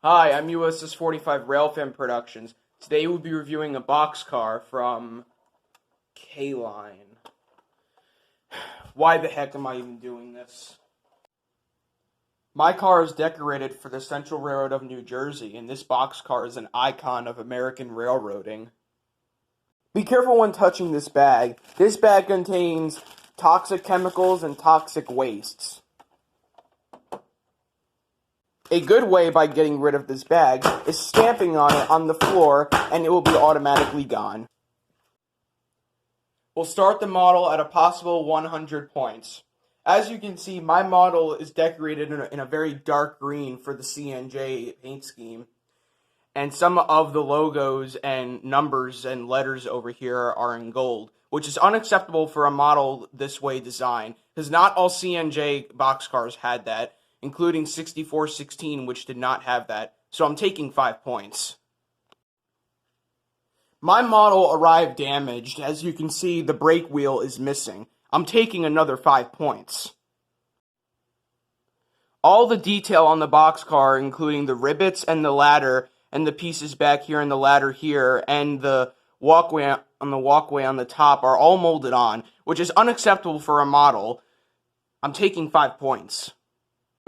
Hi, I'm USS 45 Railfan Productions. Today we'll be reviewing a boxcar from K-Line. Why the heck am I even doing this? My car is decorated for the Central Railroad of New Jersey, and this boxcar is an icon of American railroading. Be careful when touching this bag. This bag contains toxic chemicals and toxic wastes. A good way by getting rid of this bag is stamping on it on the floor, and it will be automatically gone. We'll start the model at a possible 100 points. As you can see, my model is decorated in a very dark green for the CNJ paint scheme. And some of the logos and numbers and letters over here are in gold, which is unacceptable for a model this way designed, because not all CNJ boxcars had that, including 6416, which did not have that, so I'm taking 5 points. My model arrived damaged. As you can see, the brake wheel is missing. I'm taking another 5 points. All the detail on the boxcar, including the rivets and the ladder, and the pieces back here and the ladder here, and the walkway on the top are all molded on, which is unacceptable for a model. I'm taking 5 points.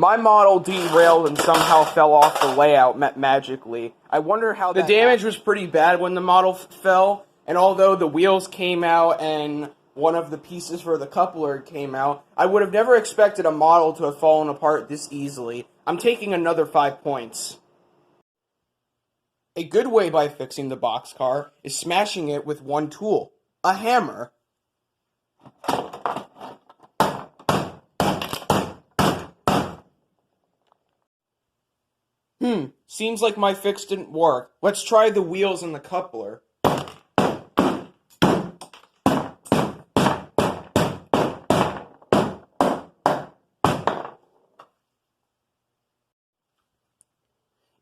My model derailed and somehow fell off the layout magically. I wonder how the damage was pretty bad when the model fell, and although the wheels came out and one of the pieces for the coupler came out, I would have never expected a model to have fallen apart this easily. I'm taking another 5 points. A good way by fixing the boxcar is smashing it with one tool, a hammer. Seems like my fix didn't work. Let's try the wheels and the coupler.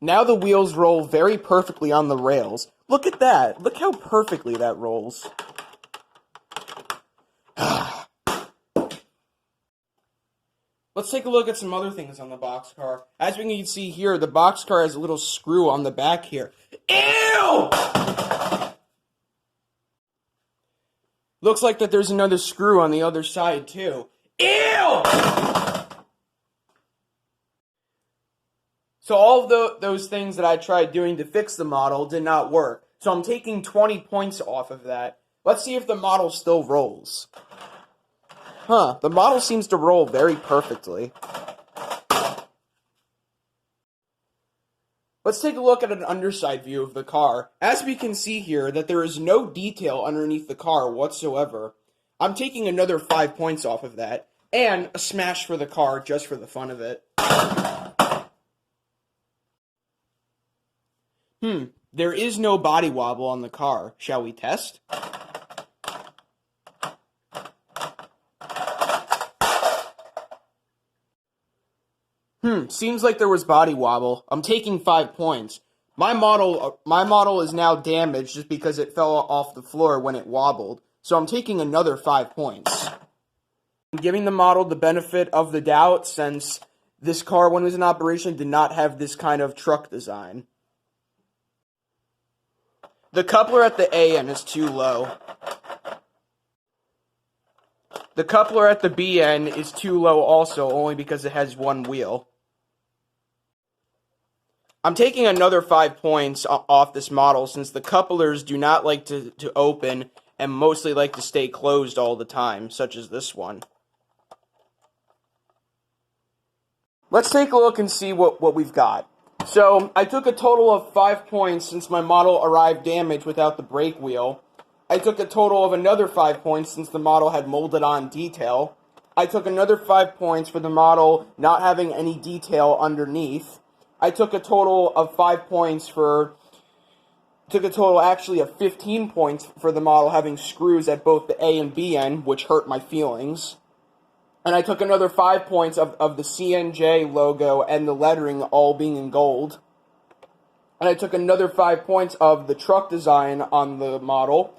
Now the wheels roll very perfectly on the rails. Look at that. Look how perfectly that rolls. Let's take a look at some other things on the boxcar. As we can see here, the boxcar has a little screw on the back here. Ew! Looks like that there's another screw on the other side too. Ew! So all of those things that I tried doing to fix the model did not work. So I'm taking 20 points off of that. Let's see if the model still rolls. The model seems to roll very perfectly. Let's take a look at an underside view of the car. As we can see here, that there is no detail underneath the car whatsoever. I'm taking another 5 points off of that, and a smash for the car just for the fun of it. There is no body wobble on the car. Shall we test? Seems like there was body wobble. I'm taking 5 points. My model is now damaged just because it fell off the floor when it wobbled. So I'm taking another 5 points. I'm giving the model the benefit of the doubt since this car, when it was in operation, did not have this kind of truck design. The coupler at the A end is too low. The coupler at the B end is too low also, only because it has one wheel. I'm taking another 5 points off this model since the couplers do not like to open and mostly like to stay closed all the time, such as this one. Let's take a look and see what we've got. So, I took a total of 5 points since my model arrived damaged without the brake wheel. I took a total of another 5 points since the model had molded on detail. I took another 5 points for the model not having any detail underneath. I took a total of 5 points actually of 15 points for the model having screws at both the A and B end, which hurt my feelings. And I took another 5 points of the CNJ logo and the lettering all being in gold. And I took another 5 points of the truck design on the model.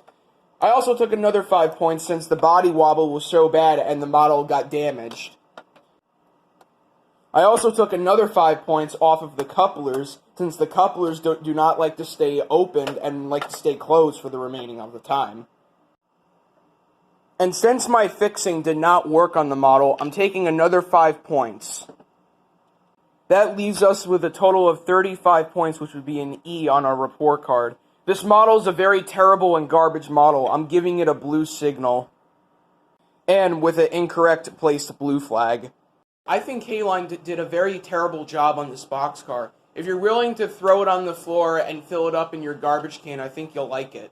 I also took another 5 points since the body wobble was so bad and the model got damaged. I also took another 5 points off of the couplers, since the couplers do not like to stay opened and like to stay closed for the remaining of the time. And since my fixing did not work on the model, I'm taking another 5 points. That leaves us with a total of 35 points, which would be an E on our report card. This model is a very terrible and garbage model. I'm giving it a blue signal. And with an incorrect placed blue flag. I think K-Line did a very terrible job on this boxcar. If you're willing to throw it on the floor and fill it up in your garbage can, I think you'll like it.